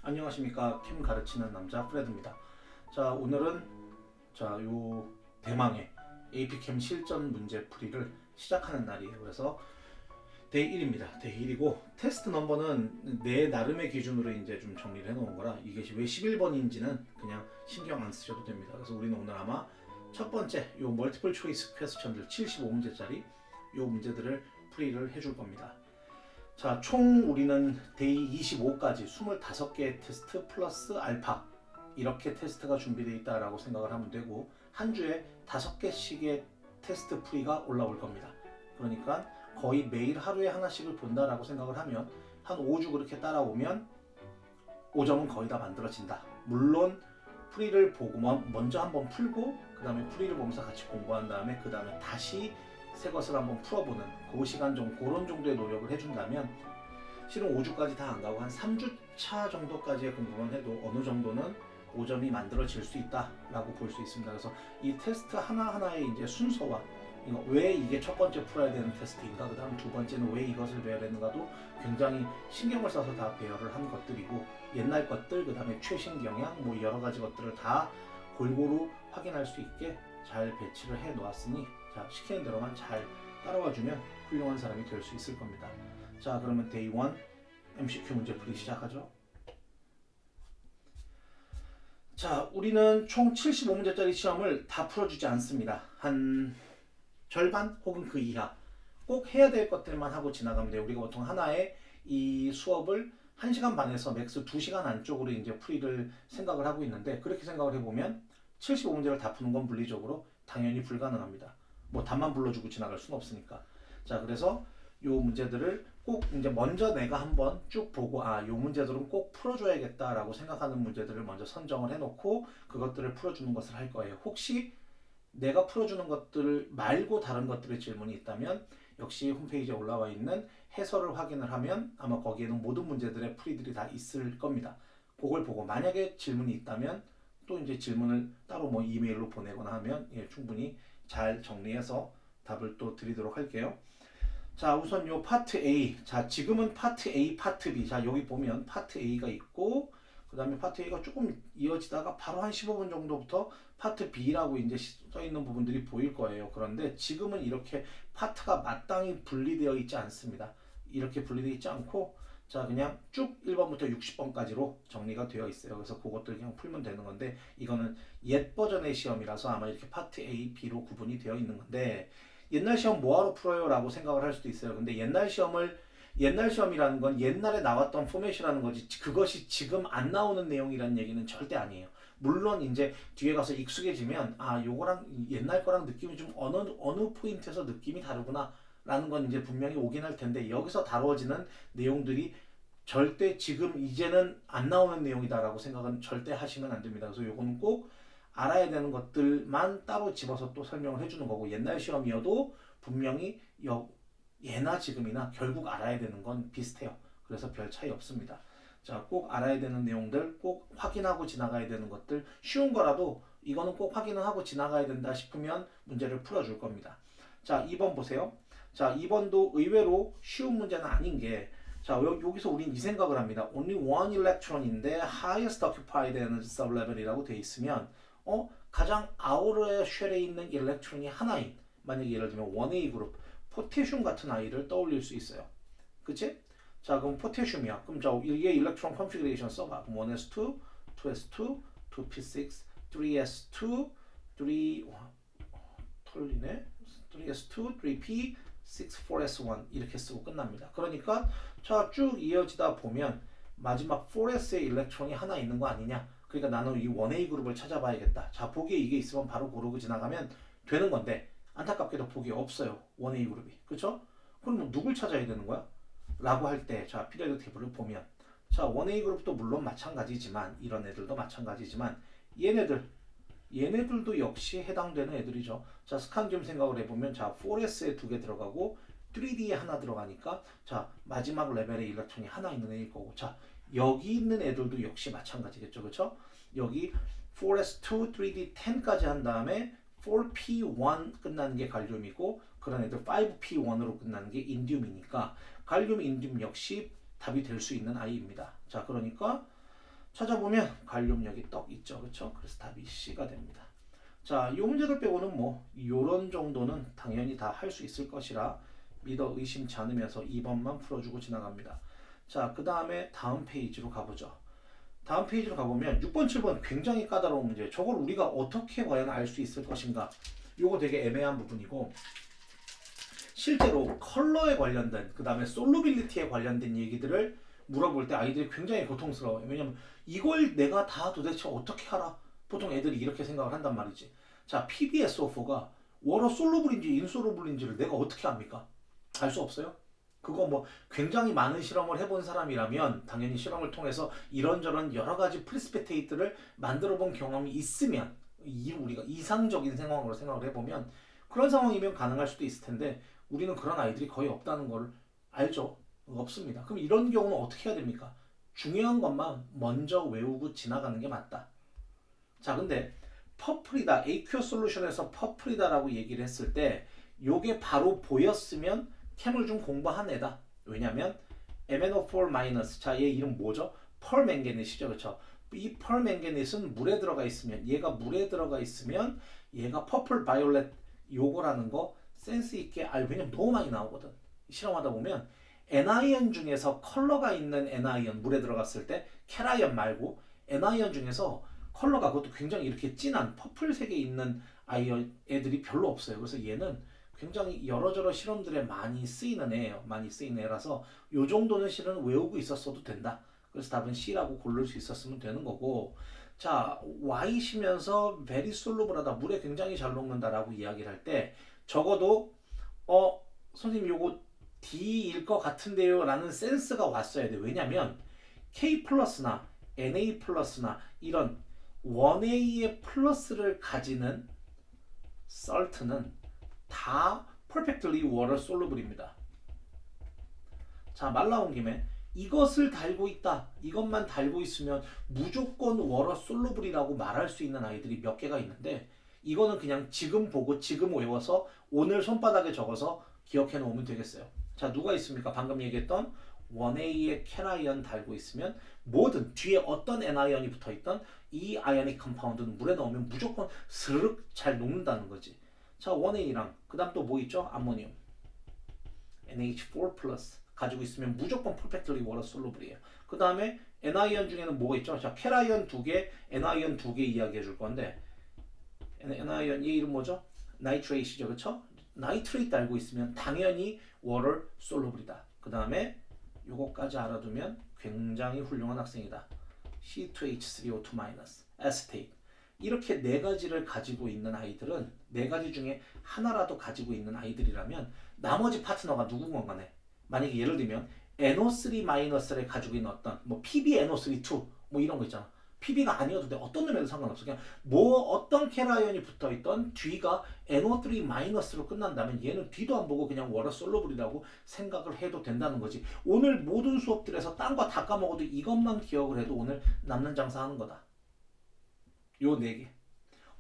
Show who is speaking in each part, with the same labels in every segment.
Speaker 1: 안녕하십니까. 캠 가르치는 남자 프레드입니다. 자, 오늘은 요 대망의 AP캠 실전 문제풀이를 시작하는 날이에요. 그래서 데이 1입니다. 데이 1이고 테스트 넘버는 내 나름의 기준으로 이제 좀 정리를 해놓은 거라 이것이 왜 11번인지는 그냥 신경 안 쓰셔도 됩니다. 그래서 우리는 오늘 아마 첫 번째 요 멀티플 초이스 퀘스천들 75문제짜리 요 문제들을 풀이를 해줄 겁니다. 자, 총 우리는 데이 25까지 25개의 테스트 플러스 알파 이렇게 테스트가 준비되어 있다라고 생각을 하면 되고 한 주에 5개씩의 테스트 풀이가 올라올 겁니다. 그러니까 거의 매일 하루에 하나씩을 본다라고 생각을 하면 한 5주 그렇게 따라오면 5점은 거의 다 만들어진다. 물론 풀이를 보고 먼저 한번 풀고 그 다음에 풀이를 보면서 같이 공부한 다음에 그 다음에 다시 새 것을 한번 풀어보는 그 시간 좀 그런 정도의 노력을 해준다면 실은 5주까지 다 안 가고 한 3주차 정도까지의 공부만 해도 어느 정도는 5점이 만들어질 수 있다라고 볼 수 있습니다. 그래서 이 테스트 하나하나의 이제 순서와 왜 이게 첫 번째 풀어야 되는 테스트인가, 그 다음 두 번째는 왜 이것을 배워야 되는가도 굉장히 신경을 써서 다 배열을 한 것들이고 옛날 것들, 그 다음에 최신 경향, 뭐 여러 가지 것들을 다 골고루 확인할 수 있게 잘 배치를 해 놓았으니 자, 시키는 대로만 잘 따라와주면 훌륭한 사람이 될 수 있을 겁니다. 자, 그러면 데이 1 MCQ 문제풀이 시작하죠. 자, 우리는 총 75문제짜리 시험을 다 풀어주지 않습니다. 한 절반 혹은 그 이하 꼭 해야 될 것들만 하고 지나가면 돼요. 우리가 보통 하나의 이 수업을 1시간 반에서 맥스 2시간 안쪽으로 이제 풀이를 생각을 하고 있는데 그렇게 생각을 해보면 75문제를 다 푸는 건 물리적으로 당연히 불가능합니다. 뭐 답만 불러주고 지나갈 수는 없으니까. 자, 그래서 요 문제들을 꼭 이제 먼저 내가 한번 쭉 보고 요 문제들은 꼭 풀어줘야겠다라고 생각하는 문제들을 먼저 선정을 해놓고 그것들을 풀어주는 것을 할 거예요. 혹시 내가 풀어주는 것들 말고 다른 것들의 질문이 있다면 역시 홈페이지에 올라와 있는 해설을 확인을 하면 아마 거기에는 모든 문제들의 풀이들이 다 있을 겁니다. 그걸 보고 만약에 질문이 있다면 또 이제 질문을 따로 뭐 이메일로 보내거나 하면 충분히 잘 정리해서 답을 또 드리도록 할게요. 자, 우선 요 파트 A. 자, 지금은 파트 A, 파트 B. 자, 여기 보면 파트 A가 있고 그 다음에 파트 A가 조금 이어지다가 바로 한 15분 정도부터 파트 B라고 이제 써 있는 부분들이 보일 거예요. 그런데 지금은 이렇게 파트가 마땅히 분리되어 있지 않습니다. 이렇게 분리되어 있지 않고 자, 그냥 쭉 1번부터 60번까지로 정리가 되어 있어요. 그래서 그것들 그냥 풀면 되는 건데 이거는 옛 버전의 시험이라서 아마 이렇게 파트 A, B로 구분이 되어 있는 건데 옛날 시험 뭐하러 풀어요? 라고 생각을 할 수도 있어요. 근데 옛날 시험이라는 건 옛날에 나왔던 포맷이라는 거지 그것이 지금 안 나오는 내용이라는 얘기는 절대 아니에요. 물론 이제 뒤에 가서 익숙해지면 요거랑 옛날 거랑 느낌이 좀 어느 포인트에서 느낌이 다르구나 라는 건 이제 분명히 오긴 할 텐데 여기서 다루어지는 내용들이 절대 지금 이제는 안 나오는 내용이다라고 생각은 절대 하시면 안 됩니다. 그래서 요거는 꼭 알아야 되는 것들만 따로 집어서 또 설명을 해주는 거고 옛날 시험이어도 분명히 예나 지금이나 결국 알아야 되는 건 비슷해요. 그래서 별 차이 없습니다. 자, 꼭 알아야 되는 내용들, 꼭 확인하고 지나가야 되는 것들, 쉬운 거라도 이거는 꼭 확인을 하고 지나가야 된다 싶으면 문제를 풀어줄 겁니다. 자, 2번 보세요. 자, 2번도 의외로 쉬운 문제는 아닌 게 자, 여기서 우린 이 생각을 합니다. Only one electron인데 highest occupied energy sublevel이라고 돼 있으면 가장 아우러의 쉘에 있는 일렉트론이 하나인 만약에 예를 들면 1A 그룹 포테슘 같은 아이를 떠올릴 수 있어요. 그치? 자, 그럼 포테슘이야. 그럼 자, 이게 일렉트론 컨피그레이션 써봐. 그럼 1s2, 2s2, 2p6, 3s2, 3털리네. 3s2, 3p, 6, 4s1 이렇게 쓰고 끝납니다. 그러니까 자, 쭉 이어지다 보면 마지막 4s의 일렉트론이 하나 있는 거 아니냐? 그러니까 나는 이 1A 그룹을 찾아봐야겠다. 자, 보기에 이게 있으면 바로 고르고 지나가면 되는 건데 안타깝게도 보기에 없어요. 1A 그룹이. 그렇죠? 그럼 뭐 누굴 찾아야 되는 거야? 라고 할 때 자, 피리어드 테이블을 보면 자, 1A 그룹도 물론 마찬가지지만 이런 애들도 마찬가지지만 얘네들도 역시 해당되는 애들이죠. 자, 스칸디움 생각을 해보면 자, 4S에 2개 들어가고 3D에 하나 들어가니까 자, 마지막 레벨의 일렉트론이 하나 있는 애일 거고 자, 여기 있는 애들도 역시 마찬가지겠죠. 그렇죠? 여기 4s2, 3d 10까지 한 다음에 4p1 끝나는 게 갈륨이고 그런 애들 5p1으로 끝나는 게 인듐이니까 갈륨, 인듐 역시 답이 될 수 있는 아이입니다. 자, 그러니까 찾아보면 갈륨력이 떡 있죠. 그렇죠? 그래서 답이 C가 됩니다. 자, 이 문제들 빼고는 뭐 요런 정도는 당연히 다 할 수 있을 것이라 믿어 의심치 않으면서 2번만 풀어주고 지나갑니다. 자, 그 다음에 다음 페이지로 가보죠. 다음 페이지로 가보면 6번, 7번 굉장히 까다로운 문제. 저걸 우리가 어떻게 과연 알 수 있을 것인가? 요거 되게 애매한 부분이고 실제로 컬러에 관련된 그 다음에 솔루빌리티에 관련된 얘기들을 물어볼 때 아이들이 굉장히 고통스러워요. 왜냐면 이걸 내가 다 도대체 어떻게 알아? 보통 애들이 이렇게 생각을 한단 말이지. 자, PbSO4가 워러 솔루블인지 인솔루블인지를 내가 어떻게 압니까? 알 수 없어요. 그거 뭐 굉장히 많은 실험을 해본 사람이라면 당연히 실험을 통해서 이런저런 여러 가지 프리스피테이트를 만들어 본 경험이 있으면 우리가 이상적인 상황으로 생각을 해보면 그런 상황이면 가능할 수도 있을 텐데 우리는 그런 아이들이 거의 없다는 걸 알죠. 없습니다. 그럼 이런 경우는 어떻게 해야 됩니까? 중요한 것만 먼저 외우고 지나가는 게 맞다. 자, 근데 퍼플이다, AQ 솔루션에서 퍼플이다라고 얘기를 했을 때 요게 바로 보였으면 캠을 좀 공부한 애다. 왜냐면 MnO4- 자, 얘 이름 뭐죠? 펄맹가니스죠. 그렇죠? 이 펄맹가니스는 물에 들어가 있으면 얘가 물에 들어가 있으면 얘가 퍼플 바이올렛 요거라는 거 센스 있게 왜냐면 너무 많이 나오거든. 실험하다 보면 N아이언 중에서 컬러가 있는 N아이언 물에 들어갔을 때 캐라이언 말고 N아이언 중에서 컬러가 그것도 굉장히 이렇게 진한 퍼플색에 있는 아이언 애들이 별로 없어요. 그래서 얘는 굉장히 여러저러 실험들에 많이 쓰이는 애예요. 많이 쓰이는 애라서 요 정도는 실은 외우고 있었어도 된다. 그래서 답은 C라고 고를 수 있었으면 되는 거고 자, Y시면서 very soluble하다. 물에 굉장히 잘 녹는다라고 이야기를 할 때 적어도 선생님 요거 D일 것 같은데요 라는 센스가 왔어야 돼. 왜냐면 K 플러스나 NA 플러스나 이런 1A의 플러스를 가지는 salt는 다 perfectly water soluble입니다. 자, 말 나온 김에 이것을 달고 있다. 이것만 달고 있으면 무조건 water soluble이라고 말할 수 있는 아이들이 몇 개가 있는데 이거는 그냥 지금 보고 지금 외워서 오늘 손바닥에 적어서 기억해 놓으면 되겠어요. 자, 누가 있습니까? 방금 얘기했던 1A의 캐라이언 달고 있으면 뭐든 뒤에 어떤 N아이언이 붙어있던 이 아이오닉 컴파운드는 물에 넣으면 무조건 스르륵 잘 녹는다는 거지. 자, 1A랑 그 다음 또 뭐 있죠? 암모늄 NH4 플러스 가지고 있으면 무조건 perfectly water soluble이에요. 그 다음에 N아이언 중에는 뭐가 있죠? 자, 캐라이언 2개, N아이언 2개 이야기해 줄 건데 N아이언 얘 이름 뭐죠? 나이트레이트죠. 그쵸? 나이트레이트 알고 있으면 당연히 water soluble이다. 그 다음에 요거까지 알아두면 굉장히 훌륭한 학생이다. C2H3O2- 에스테이트. 이렇게 네 가지를 가지고 있는 아이들은 네 가지 중에 하나라도 가지고 있는 아이들이라면 나머지 파트너가 누구건 간에 만약에 예를 들면 NO3-를 가지고 있는 어떤 뭐 PbNO3-2 뭐 이런 거 있잖아. PB가 아니어도 돼. 어떤 놈에도 상관없어. 그냥 뭐 어떤 캐라이언이 붙어있던 뒤가 NO3-로 끝난다면 얘는 뒤도 안 보고 그냥 워터 솔루블이라고 생각을 해도 된다는 거지. 오늘 모든 수업들에서 딴 거 다 까먹어도 이것만 기억을 해도 오늘 남는 장사 하는 거다. 요 네 개.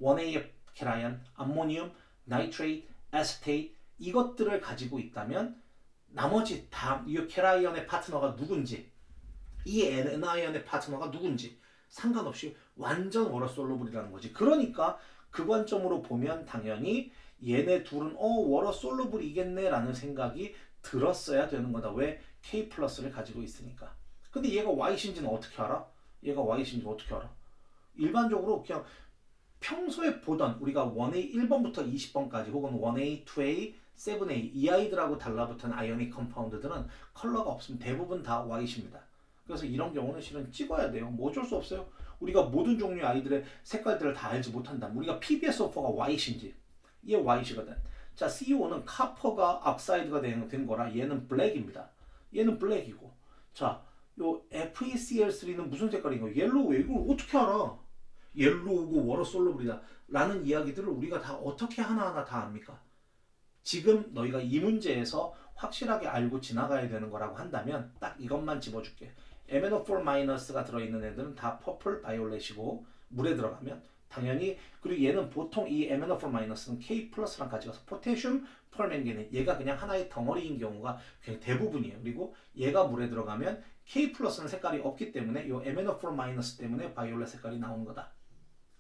Speaker 1: 1A의 캐라이언, 암모늄, 나이트레이트, 에스테이트 이것들을 가지고 있다면 나머지 다 이 캐라이언의 파트너가 누군지 이 N아이언의 파트너가 누군지 상관없이 완전 워터 솔루블이라는 거지. 그러니까 그 관점으로 보면 당연히 얘네 둘은 워터 솔루블이겠네 라는 생각이 들었어야 되는 거다. 왜? K 플러스를 가지고 있으니까. 근데 얘가 Y신지는 어떻게 알아? 얘가 Y신지 어떻게 알아? 일반적으로 그냥 평소에 보던 우리가 1A 1번부터 20번까지 혹은 1A, 2A, 7A 이 아이들하고 달라붙은 아이오닉 컴파운드들은 컬러가 없으면 대부분 다 Y십니다. 그래서 이런 경우는 실은 찍어야 돼요. 뭐 어쩔 수 없어요. 우리가 모든 종류의 아이들의 색깔들을 다 알지 못한다. 우리가 PbSO4가 Y신지 얘 Y시거든. 자, CO 는 카퍼가 억사이드가 된 거라 얘는 블랙입니다. 얘는 블랙이고 자, 요 FeCl3는 무슨 색깔인가? 옐로우에 이걸 어떻게 알아? 옐로우고 워터 솔루블이다 라는 이야기들을 우리가 다 어떻게 하나하나 다 압니까? 지금 너희가 이 문제에서 확실하게 알고 지나가야 되는 거라고 한다면 딱 이것만 집어줄게. MnO4- 들어있는 애들은 다 퍼플 바이올렛이고 물에 들어가면 당연히. 그리고 얘는 보통 이 MnO4-는 K 플러스랑 같이 가서 포테슘, 펄맹게네, 얘가 그냥 하나의 덩어리인 경우가 굉장히 대부분이에요. 그리고 얘가 물에 들어가면 K 플러스는 색깔이 없기 때문에 이 MnO4- 때문에 바이올렛 색깔이 나오는 거다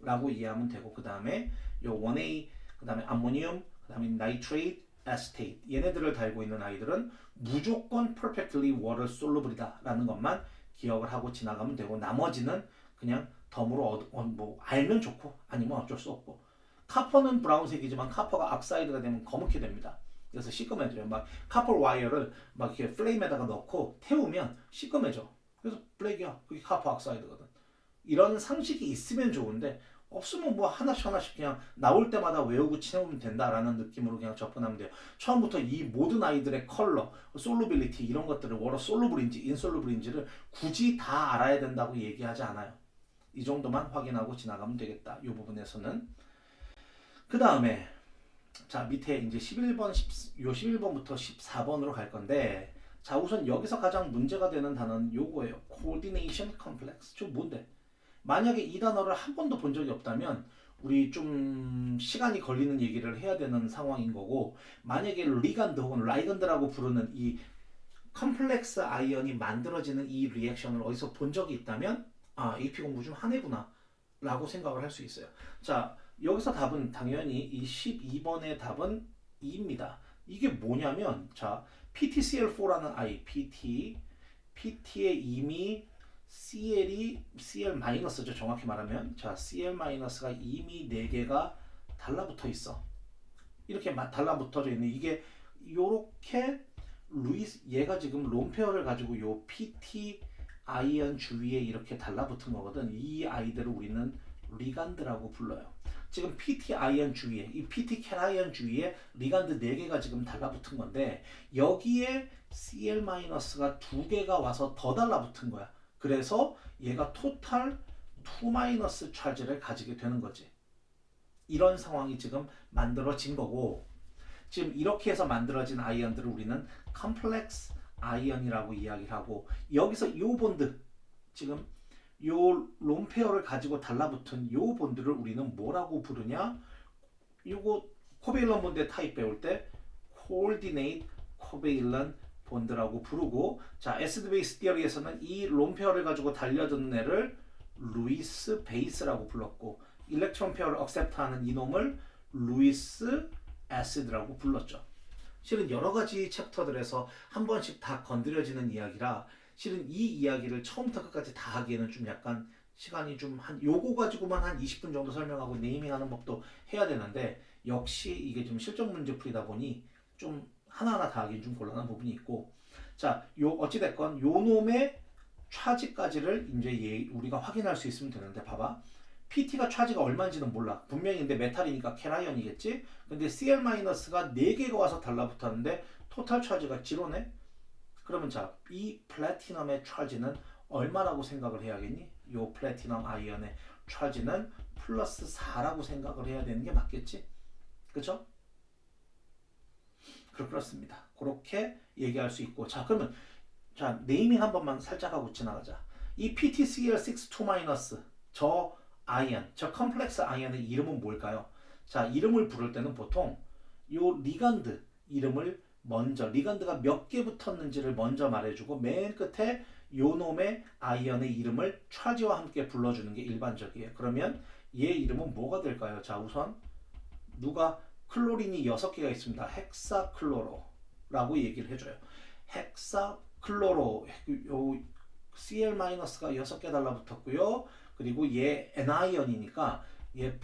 Speaker 1: 라고 이해하면 되고, 그 다음에 요 1A, 그 다음에 암모니움, 그 다음에 나이트레이트, 에스테이트, 얘네들을 달고 있는 아이들은 무조건 perfectly water soluble이다 라는 것만 기억을 하고 지나가면 되고, 나머지는 그냥 덤으로 뭐 알면 좋고 아니면 어쩔 수 없고. 카퍼는 브라운색이지만 카퍼가 악사이드가 되면 검게 됩니다. 그래서 시꺼매져요. 막 카퍼 와이어를 막 이렇게 플레임에다가 넣고 태우면 시꺼매져. 그래서 블랙이야. 그게 카퍼 악사이드거든. 이런 상식이 있으면 좋은데 없으면 뭐 하나씩 그냥 나올 때마다 외우고 치우면 된다라는 느낌으로 그냥 접근하면 돼요. 처음부터 이 모든 아이들의 컬러, 솔루빌리티 이런 것들을 워터 솔루블인지 인솔루블인지를 굳이 다 알아야 된다고 얘기하지 않아요. 이 정도만 확인하고 지나가면 되겠다. 이 부분에서는. 그 다음에 자 밑에 이제 11번, 요 11번부터 14번으로 갈 건데, 자 우선 여기서 가장 문제가 되는 단어는 요거예요. Coordination Complex. 저 뭔데? 만약에 이 단어를 한 번도 본 적이 없다면 우리 좀 시간이 걸리는 얘기를 해야 되는 상황인 거고, 만약에 리간드 혹은 라이간드라고 부르는 이 컴플렉스 아이언이 만들어지는 이 리액션을 어디서 본 적이 있다면 아, AP 공부 좀 하네구나 라고 생각을 할 수 있어요. 자 여기서 답은 당연히 이 12번의 답은 2입니다. 이게 뭐냐면 자 PTCl4라는 아이, PT에 이미 CL-죠 정확히 말하면. 자 CL-가 이미 4개가 달라붙어 있어. 이렇게 달라붙어져 있는 이게 요렇게 루이스 얘가 지금 롬페어를 가지고 요 PT 아이언 주위에 이렇게 달라붙은 거거든. 이 아이들을 우리는 리간드라고 불러요. 지금 PT 아이언 주위에 이 PT 캐라이언 주위에 리간드 4개가 지금 달라붙은 건데 여기에 CL-가 2개가 와서 더 달라붙은 거야. 그래서 얘가 토탈 2- 찰지를 가지게 되는 거지. 이런 상황이 지금 만들어진 거고, 지금 이렇게 해서 만들어진 아이언들을 우리는 컴플렉스 아이언이라고 이야기를 하고, 여기서 요 본드, 지금 요 롬페어를 가지고 달라붙은 요 본드를 우리는 뭐라고 부르냐? 요거 코베일런 본드의 타입 배울 때 코오디네이트 코베일런 본드라고 부르고, 자 에시드 베이스 티어리에서는 이 롬페어를 가지고 달려드는 애를 루이스 베이스라고 불렀고, 일렉트론 페어를 억셉트하는 이놈을 루이스 애시드라고 불렀죠. 실은 여러 가지 챕터들에서 한 번씩 다 건드려지는 이야기라 실은 이 이야기를 처음부터 끝까지 다 하기에는 좀 약간 시간이 좀 한 요거 가지고만 한 20분 정도 설명하고 네이밍하는 법도 해야 되는데, 역시 이게 좀 실전 문제 풀이다 보니 좀 하나하나 다 하긴 좀 곤란한 부분이 있고, 자 요 어찌됐건 요 놈의 차지까지를 이제 우리가 확인할 수 있으면 되는데, 봐봐. PT가 차지가 얼마인지는 몰라. 분명히 근데 메탈이니까 캐라이언이겠지. 근데 CL-가 4개가 와서 달라붙었는데 토탈 차지가 0네. 그러면 자, 이 플래티넘의 차지는 얼마라고 생각을 해야겠니? 요 플래티넘 아이언의 차지는 플러스 4라고 생각을 해야 되는 게 맞겠지? 그쵸? 그렇습니다. 그렇게 얘기할 수 있고, 자 그러면 자 네이밍 한 번만 살짝 하고 지나가자. 이 PTCl62- 저 아이언, 저 컴플렉스 아이언의 이름은 뭘까요? 자 이름을 부를 때는 보통 요 리간드 이름을 먼저, 리간드가 몇 개 붙었는지를 먼저 말해주고 맨 끝에 요 놈의 아이언의 이름을 차지와 함께 불러주는 게 일반적이에요. 그러면 얘 이름은 뭐가 될까요? 자 우선 누가 클로린이 6개가 있습니다. 헥사클로로라고 얘기를 해줘요. 헥사클로로, 요 CL-가 6개 달라붙었고요. 그리고 얘 N아이언이니까 얘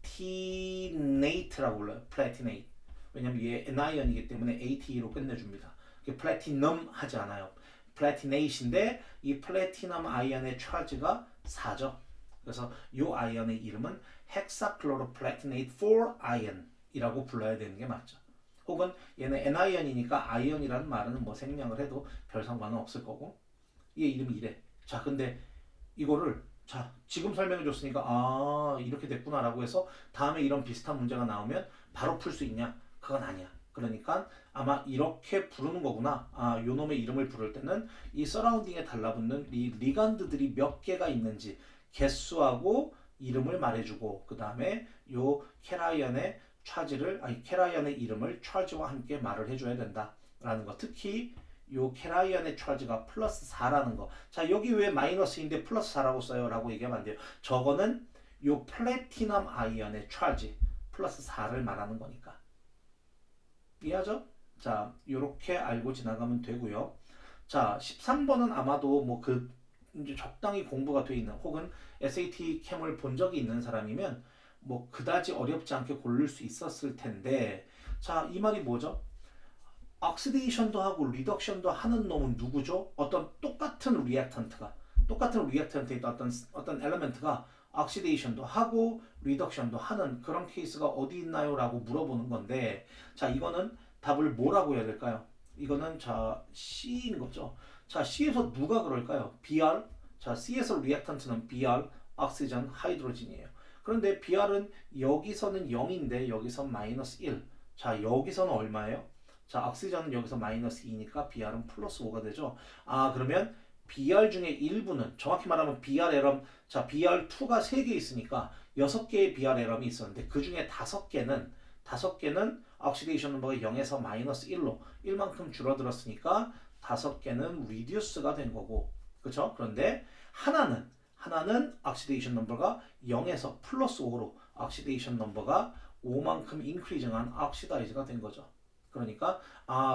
Speaker 1: 플래티네이트라고 불러요. 플래티네이트. 왜냐면 얘 N아이언이기 때문에 ATE로 끝내줍니다. 플래티넘 하지 않아요. 플래티네이트인데 이 플래티넘 아이언의 차지가 4죠. 그래서 이 아이언의 이름은 헥사클로로플래티네이트 4 아이언이라고 불러야 되는 게 맞죠. 혹은 얘는 N아이언이니까 아이언이라는 말은 뭐 생략을 해도 별 상관은 없을 거고, 얘 이름이 이래. 자 근데 이거를 자 지금 설명해 줬으니까 아 이렇게 됐구나라고 해서 다음에 이런 비슷한 문제가 나오면 바로 풀 수 있냐? 그건 아니야. 그러니까 아마 이렇게 부르는 거구나. 아 요놈의 이름을 부를 때는 이 서라운딩에 달라붙는 이 리간드들이 몇 개가 있는지 개수하고 이름을 말해주고 그 다음에 요 캐라이언의 캐라이언의 이름을 charge와 함께 말을 해줘야 된다라는 거. 특히 요 캐라이언의 charge가 플러스 4라는 거. 자, 여기 왜 마이너스인데 플러스 4라고 써요? 라고 얘기하면 안 돼요. 저거는 요 플래티넘 아이언의 charge 플러스 4를 말하는 거니까. 이해하죠? 자, 요렇게 알고 지나가면 되고요. 자, 13번은 아마도 뭐 이제 적당히 공부가 돼 있는 혹은 SAT 캠을 본 적이 있는 사람이면 뭐 그다지 어렵지 않게 고를 수 있었을 텐데, 자, 이 말이 뭐죠? 옥시데이션도 하고 리덕션도 하는 놈은 누구죠? 어떤 똑같은 리액턴트에 있던 어떤 엘리먼트가 옥시데이션도 하고 리덕션도 하는 그런 케이스가 어디 있나요? 라고 물어보는 건데, 자, 이거는 답을 뭐라고 해야 될까요? 이거는 자 C인 거죠. 자, C에서 누가 그럴까요? Br. 자, C에서 리액턴트는 Br, 옥시전, 하이드로진이에요. 그런데 Br은 여기서는 0인데 여기서 마이너스 1. 자, 여기서는 얼마예요? 자, 옥시전은 여기서 마이너스 2니까 Br은 플러스 5가 되죠. 아, 그러면 BR 중에 일부는 정확히 말하면 BR 에럼, 자, BR2가 3개 있으니까 6개의 BR 에럼이 있었는데 그 중에 5개는 옥시데이션 넘버가 0에서 마이너스 1로 1만큼 줄어들었으니까 5개는 리듀스가 된 거고, 그렇죠? 그런데 하나는 옥시데이션 넘버가 0에서 플러스 5로 옥시데이션 넘버가 5만큼 인크리징한 옥시다이즈가 된 거죠. 그러니까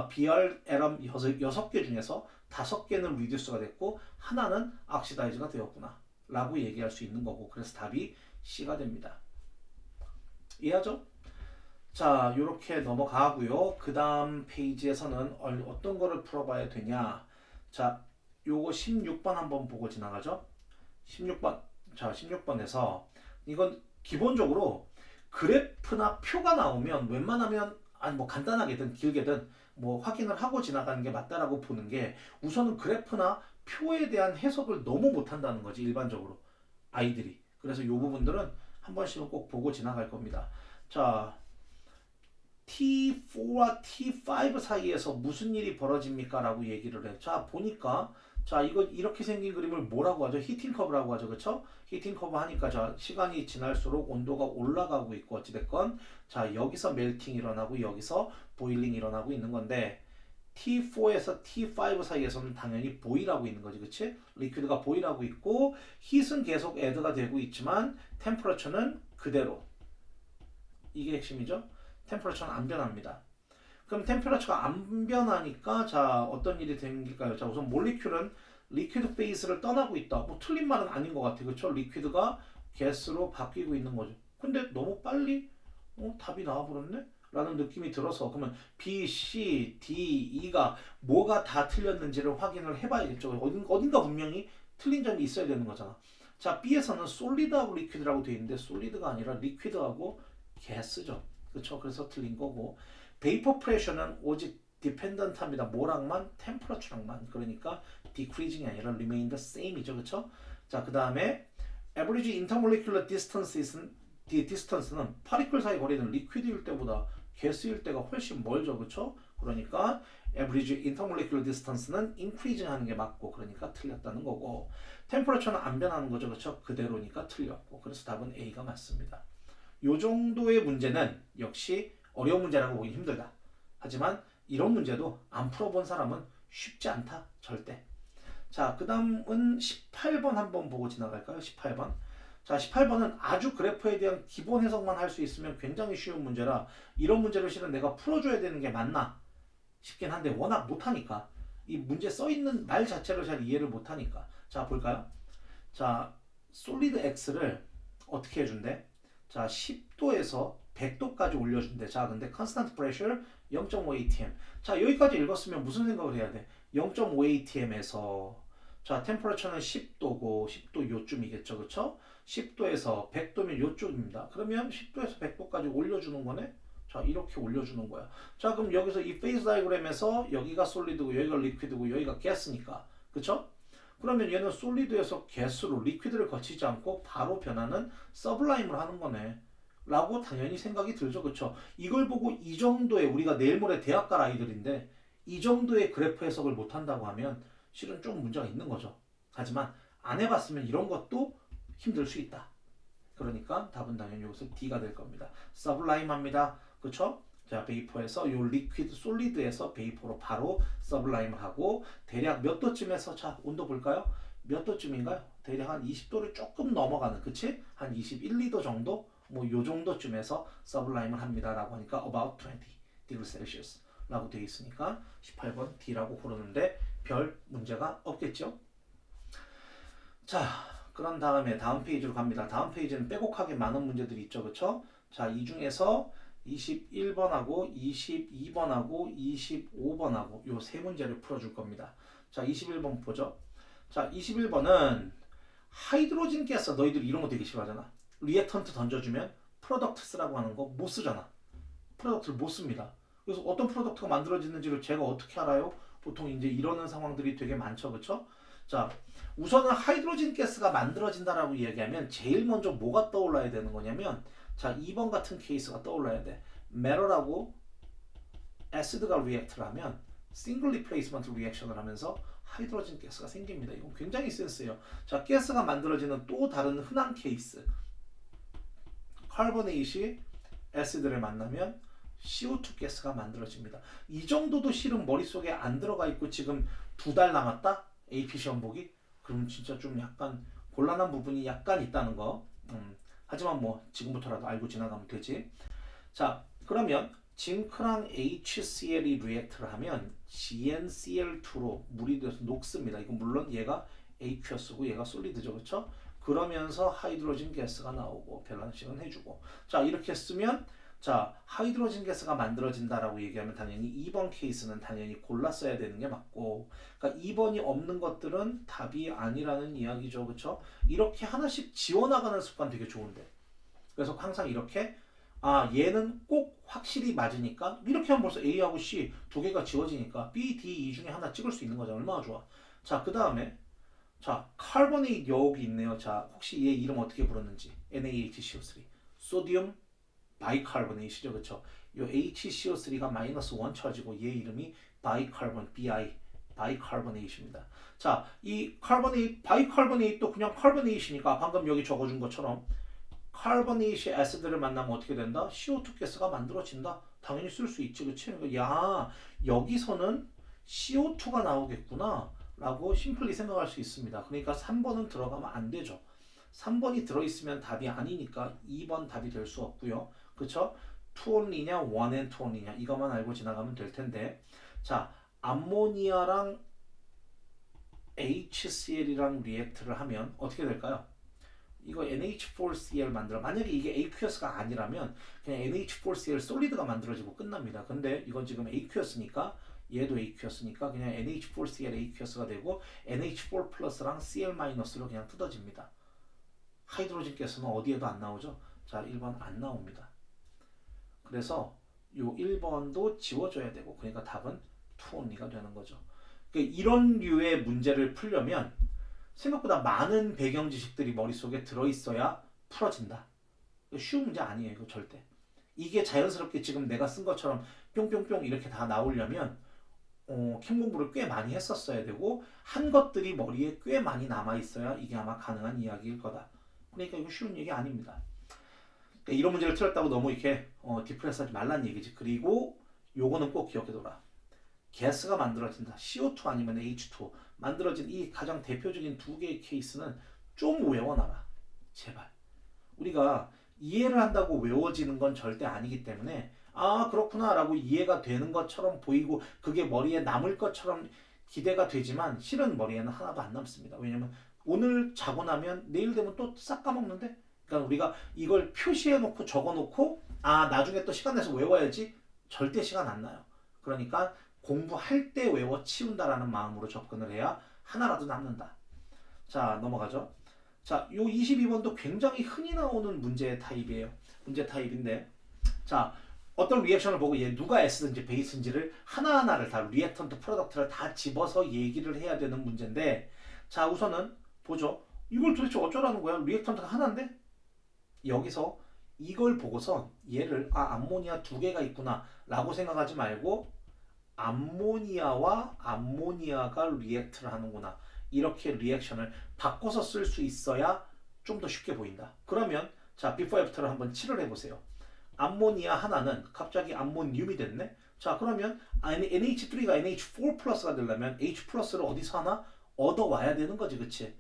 Speaker 1: BR 에럼 6개 중에서 5개는 리듀스가 됐고 하나는 옥시다이즈가 되었구나 라고 얘기할 수 있는 거고, 그래서 답이 C가 됩니다. 이해하죠? 자, 요렇게 넘어가고요. 그 다음 페이지에서는 어떤 거를 풀어봐야 되냐. 자, 요거 16번 한번 보고 지나가죠. 16번. 자, 16번에서 이건 기본적으로 그래프나 표가 나오면 웬만하면 뭐 간단하게든 길게든 뭐 확인을 하고 지나가는 게 맞다라고 보는 게, 우선은 그래프나 표에 대한 해석을 너무 못한다는 거지 일반적으로 아이들이. 그래서 이 부분들은 한 번씩은 꼭 보고 지나갈 겁니다. 자, T4와 T5 사이에서 무슨 일이 벌어집니까? 라고 얘기를 해. 자, 보니까 자, 이거 이렇게 생긴 그림을 뭐라고 하죠? 히팅 커브라고 하죠. 그쵸? 히팅 커브 하니까 자, 시간이 지날수록 온도가 올라가고 있고 어찌됐건 자, 여기서 멜팅 일어나고 여기서 보일링 일어나고 있는 건데, T4에서 T5 사이에서는 당연히 보일하고 있는 거지. 그치? 리퀴드가 보일하고 있고 힛은 계속 애드가 되고 있지만 템퍼러처는 그대로. 이게 핵심이죠. 템퍼러처는 안 변합니다. 그럼 템퍼러처가 안 변하니까 자, 어떤 일이 생길까요? 자, 우선 몰리큘은 리퀴드 페이스를 떠나고 있다. 뭐 틀린 말은 아닌 것 같아요. 그렇죠? 리퀴드가 가스로 바뀌고 있는 거죠. 근데 너무 빨리 답이 나와버렸네? 라는 느낌이 들어서, 그러면 B, C, D, E가 뭐가 다 틀렸는지를 확인을 해봐야겠죠. 어딘가 분명히 틀린 점이 있어야 되는 거잖아. 자, B에서는 솔리드하고 리퀴드라고 되어 있는데 솔리드가 아니라 리퀴드하고 가스죠. 그렇죠? 그래서 틀린 거고, 베이퍼 프레셔는 오직 디펜던트합니다. 뭐랑만? 템퍼러처랑만. 그러니까 decreasing이 아니라 remain the same이죠. 그렇죠? 자, 그 다음에 average intermolecular distance는 파리클 사이 거리는 리퀴드일 때보다 가스일 때가 훨씬 멀죠. 그렇죠? 그러니까 average intermolecular distance는 increasing 하는 게 맞고, 그러니까 틀렸다는 거고, temperature는 안 변하는 거죠. 그렇죠? 그대로니까 틀렸고, 그래서 답은 A가 맞습니다. 요 정도의 문제는 역시 어려운 문제라고 보기 힘들다. 하지만 이런 문제도 안 풀어본 사람은 쉽지 않다. 절대. 자, 그 다음은 18번 한번 보고 지나갈까요? 18번. 자, 18번은 아주 그래프에 대한 기본 해석만 할 수 있으면 굉장히 쉬운 문제라 이런 문제를 실은 내가 풀어줘야 되는 게 맞나 싶긴 한데 워낙 못하니까, 이 문제 써있는 말 자체를 잘 이해를 못하니까. 자, 볼까요? 자, 솔리드 X를 어떻게 해준대? 자, 10도에서 100도까지 올려준대. 자, 근데 constant pressure 0.5 atm. 자, 여기까지 읽었으면 무슨 생각을 해야 돼? 0.5 atm에서 자, temperature는 10도고 10도 요쯤이겠죠. 그쵸? 10도에서 100도면 요쪽입니다. 그러면 10도에서 100도까지 올려주는 거네? 자, 이렇게 올려주는 거야. 자, 그럼 여기서 이 페이스 다이그램에서 여기가 솔리드고 여기가 리퀴드고 여기가 가스니까. 그쵸? 그러면 얘는 솔리드에서 가스로 리퀴드를 거치지 않고 바로 변하는 서블라임을 하는 거네 라고 당연히 생각이 들죠. 그쵸? 이걸 보고 이 정도의, 우리가 내일 모레 대학 갈 아이들인데 이 정도의 그래프 해석을 못한다고 하면 실은 좀 문제가 있는 거죠. 하지만 안 해봤으면 이런 것도 힘들 수 있다. 그러니까 답은 당연히 여기서 D가 될 겁니다. 서블라임 합니다. 그쵸? 자, 베이퍼에서 요 리퀴드 솔리드에서 베이퍼로 바로 서블라임을 하고 대략 몇 도쯤에서 자, 온도 볼까요? 몇 도쯤인가요? 대략 한 20도를 조금 넘어가는 그치? 한 21, 2도 정도? 뭐 요 정도쯤에서 서블라임을 합니다라고 하니까 about 20 degrees Celsius 라고 되어 있으니까 18번 D라고 고르는데 별 문제가 없겠죠? 자, 그런 다음에 다음 페이지로 갑니다. 다음 페이지는 빼곡하게 많은 문제들이 있죠. 그쵸? 자, 이 중에서 21번하고 22번하고 25번하고 요 세 문제를 풀어줄 겁니다. 자, 21번 보죠. 자, 21번은 하이드로진 가스, 너희들 이런 거 되게 싫어하잖아. 리액턴트 던져주면 프로덕트 쓰라고 하는 거 못 쓰잖아. 프로덕트를 못 씁니다. 그래서 어떤 프로덕트가 만들어지는지를 제가 어떻게 알아요? 보통 이제 이러는 상황들이 되게 많죠. 그쵸? 자, 우선은 하이드로진 가스가 만들어진다라고 이야기하면 제일 먼저 뭐가 떠올라야 되는 거냐면 자, 2번 같은 케이스가 떠올라야 돼. 메럴하고 애시드가 리액트를 하면 싱글 리플레이스먼트 리액션을 하면서 하이드로진 가스가 생깁니다. 이건 굉장히 센스예요. 자, 가스가 만들어지는 또 다른 흔한 케이스. 카보네이트이 애시드를 만나면 CO2 가스가 만들어집니다. 이 정도도 실은 머릿속에 안 들어가 있고 지금 2달 남았다? AP 시험 보기? 그럼 진짜 좀 약간 곤란한 부분이 약간 있다는 거. 하지만 뭐 지금부터라도 알고 지나가면 되지. 자, 그러면 징크랑 HCl이 리액트를 하면 GnCl2로 물이 돼서 녹습니다. 이건 물론 얘가 aqueous고 얘가 솔리드죠. 그렇죠? 그러면서 하이드로진 가스가 나오고 밸런싱은 해주고. 자, 이렇게 쓰면 자, 하이드로진 가스가 만들어진다라고 얘기하면 당연히 2번 케이스는 당연히 골라 써야 되는 게 맞고, 그러니까 2번이 없는 것들은 답이 아니라는 이야기죠. 그렇죠? 이렇게 하나씩 지워나가는 습관 되게 좋은데. 그래서 항상 이렇게 아, 얘는 꼭 확실히 맞으니까 이렇게 하면 벌써 A하고 C 두 개가 지워지니까 B, D, E 중에 하나 찍을 수 있는 거죠. 얼마나 좋아. 자, 그 다음에 자, 카보네이트 여기 있네요. 자, 혹시 얘 이름 어떻게 부르는지. NaHCO3. 소디움 바이카보네이트죠. 그렇죠? 요 HCO3가 마이너스 1 처지고 얘 이름이 바이카본 BI 바이카보네이트입니다. 자, 이 카보네이트 바이카보네이트도 그냥 카보네이트니까 방금 여기 적어준 것처럼 카보네이트 애시드를 만나면 어떻게 된다? CO2 가스가 만들어진다. 당연히 쓸 수 있지. 그치? 야, 여기서는 CO2가 나오겠구나 라고 심플리 생각할 수 있습니다. 그러니까 3번은 들어가면 안 되죠. 3번이 들어있으면 답이 아니니까 2번 답이 될 수 없고요. 그쵸? 투온리냐 원앤 투온리냐 이것만 알고 지나가면 될 텐데, 자, 암모니아랑 HCl이랑 리액트를 하면 어떻게 될까요? 이거 NH4Cl 만들어. 만약에 이게 aqueous가 아니라면 그냥 NH4Cl 솔리드가 만들어지고 끝납니다. 근데 이건 지금 aqueous니까 얘도 aqueous니까 그냥 NH4Cl aqueous가 되고 NH4 플러스랑 Cl 마이너스로 그냥 뜯어집니다. 하이드로진 가스는 어디에도 안 나오죠? 자, 1번 안 나옵니다. 그래서 요 1번도 지워줘야 되고, 그러니까 답은 투온리가 되는 거죠. 그러니까 이런 류의 문제를 풀려면 생각보다 많은 배경 지식들이 머릿속에 들어있어야 풀어진다. 쉬운 문제 아니에요. 이거 절대. 이게 자연스럽게 지금 내가 쓴 것처럼 뿅뿅뿅 이렇게 다 나오려면 캠 공부를 꽤 많이 했었어야 되고 한 것들이 머리에 꽤 많이 남아있어야 이게 아마 가능한 이야기일 거다. 그러니까 이거 쉬운 얘기 아닙니다. 그러니까 이런 문제를 틀었다고 너무 이렇게 디프레스하지 말란 얘기지. 그리고 요거는 꼭 기억해둬라. 가스가 만들어진다. CO2 아니면 H2 만들어진 이 가장 대표적인 두 개의 케이스는 좀 외워놔라. 제발. 우리가 이해를 한다고 외워지는 건 절대 아니기 때문에 아, 그렇구나 라고 이해가 되는 것처럼 보이고 그게 머리에 남을 것처럼 기대가 되지만 실은 머리에는 하나도 안 남습니다. 왜냐면 오늘 자고 나면 내일 되면 또 싹 까먹는데, 그러니까 우리가 이걸 표시해놓고 적어놓고 아, 나중에 또 시간 내서 외워야지, 절대 시간 안 나요. 그러니까 공부할 때 외워 치운다라는 마음으로 접근을 해야 하나라도 남는다. 자, 넘어가죠. 자, 요 22번도 굉장히 흔히 나오는 문제 타입이에요. 문제 타입인데, 자, 어떤 리액션을 보고 얘 누가 S든지 베이스인지를 하나하나를 다 리액턴트 프로덕트를 다 집어서 얘기를 해야 되는 문제인데, 자, 우선은 보죠. 이걸 도대체 어쩌라는 거야? 리액턴트가 하나인데? 여기서 이걸 보고서 얘를 아, 암모니아 두 개가 있구나 라고 생각하지 말고 암모니아와 암모니아가 리액트를 하는구나, 이렇게 리액션을 바꿔서 쓸 수 있어야 좀 더 쉽게 보인다. 그러면 자, before after를 한번 칠을 해보세요. 암모니아 하나는 갑자기 암모늄이 됐네. 자, 그러면 NH3가 NH4 플러스가 되려면 H 플러스를 어디서 하나 얻어와야 되는 거지, 그치?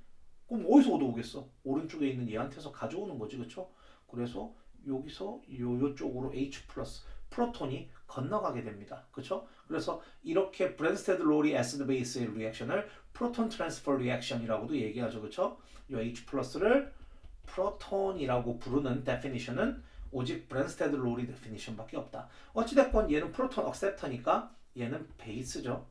Speaker 1: 그럼 어디서 얻어오겠어? 오른쪽에 있는 얘한테서 가져오는 거지, 그쵸? 그래서 여기서 요쪽으로 H 플러스 프로톤이 건너가게 됩니다. 그쵸? 그래서 이렇게 브랜스테드 로리 애시드 베이스의 리액션을 프로톤 트랜스퍼 리액션이라고도 얘기하죠. 그쵸? 이 H 플러스를 프로톤이라고 부르는 데피니션은 오직 브랜스테드 로리 데피니션밖에 없다. 어찌됐건 얘는 프로톤 억셉터니까 얘는 베이스죠.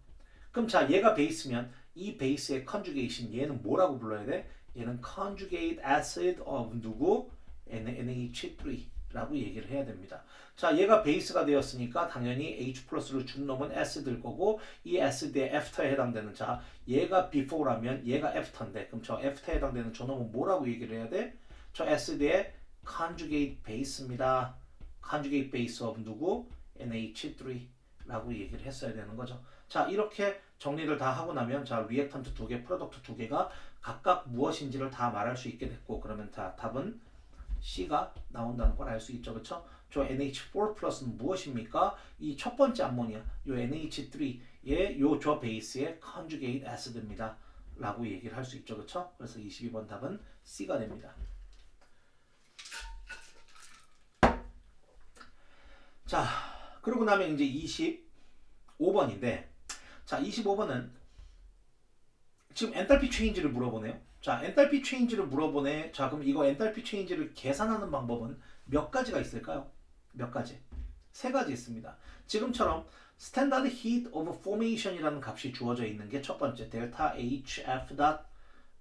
Speaker 1: 그럼 자, 얘가 베이스면 이 베이스의 컨주게이션 얘는 뭐라고 불러야 돼? 얘는 conjugate acid of 누구? NH3라고 얘기를 해야 됩니다. 자, 얘가 베이스가 되었으니까 당연히 H 플러스를 준 놈은 S일 거고 이 S의 After에 해당되는 자, 얘가 before라면 얘가 After인데 그럼 저 After에 해당되는 저 놈은 뭐라고 얘기를 해야 돼? 저 S의 conjugate base입니다. conjugate base of 누구? NH3라고 얘기를 했어야 되는 거죠. 자, 이렇게 정리를 다 하고 나면 자, 리액턴트 두 개, 프로덕트 두 개가 각각 무엇인지를 다 말할 수 있게 됐고 그러면 다 답은 C가 나온다는 걸 알 수 있죠. 그쵸? 저 NH4 플러스는 무엇입니까? 이 첫 번째 암모니아, 요 NH3의 요 저 베이스의 conjugate acid입니다. 라고 얘기를 할 수 있죠. 그쵸? 그래서 22번 답은 C가 됩니다. 자, 그러고 나면 이제 25번인데 자, 25번은 지금 엔탈피 체인지를 물어보네요. 자, 엔탈피 체인지를 물어보네. 자, 그럼 이거 엔탈피 체인지를 계산하는 방법은 몇 가지가 있을까요? 몇 가지? 세 가지 있습니다. 지금처럼 스탠다드 히트 오브 포메이션이라는 값이 주어져 있는 게 첫 번째 델타 HF 닷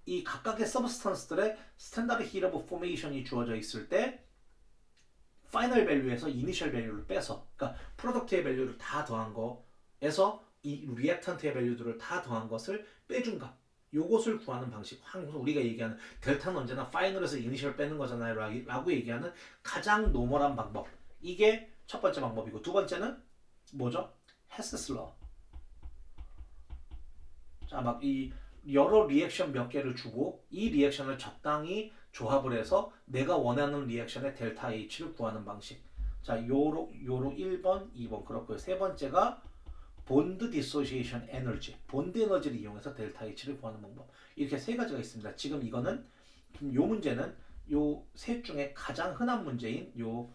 Speaker 1: 이 각각의 서브스턴스들의 스탠다드 히트 오브 포메이션이 주어져 있을 때 파이널 밸류에서 이니셜 밸류를 빼서 그러니까 프로덕트의 밸류를 다 더한 거에서 이 리액턴트의 밸류들을 다 더한 것을 빼준 값 요것을 구하는 방식 항상 우리가 얘기하는 델타는 언제나 파이널에서 이니셜 빼는 거잖아요 라고 얘기하는 가장 노멀한 방법 이게 첫 번째 방법이고 두 번째는 뭐죠? 헤스스 러 자, 막 이 여러 리액션 몇 개를 주고 이 리액션을 적당히 조합을 해서 내가 원하는 리액션의 델타 H를 구하는 방식. 자, 요로 1번, 2번 그렇고요. 세 번째가 본드 디소시에이션 에너지, 본드 에너지를 이용해서 델타 H를 구하는 방법. 이렇게 세 가지가 있습니다. 지금 이거는 요 문제는 요 셋 중에 가장 흔한 문제인 요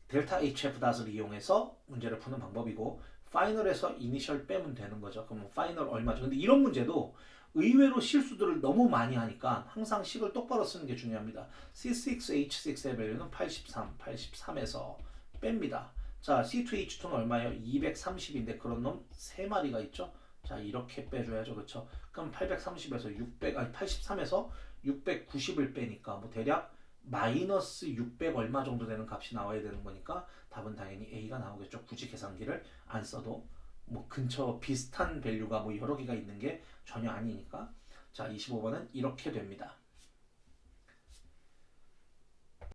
Speaker 1: 델타 HF 닷을 이용해서 문제를 푸는 방법이고 파이널에서 이니셜 빼면 되는 거죠. 그럼 파이널 얼마죠? 근데 이런 문제도 의외로 실수들을 너무 많이 하니까 항상 식을 똑바로 쓰는 게 중요합니다. C6H6의 밸류는 83에서 뺍니다. 자, C2H2는 얼마예요? 230인데 그런 놈 3마리가 있죠? 자, 이렇게 빼줘야죠. 그쵸? 그럼 830에서 83에서 690을 빼니까 뭐 대략 마이너스 600 얼마 정도 되는 값이 나와야 되는 거니까 답은 당연히 A가 나오겠죠. 굳이 계산기를 안 써도 뭐 근처 비슷한 밸류가 뭐 여러 개가 있는 게 전혀 아니니까. 자, 25번은 이렇게 됩니다.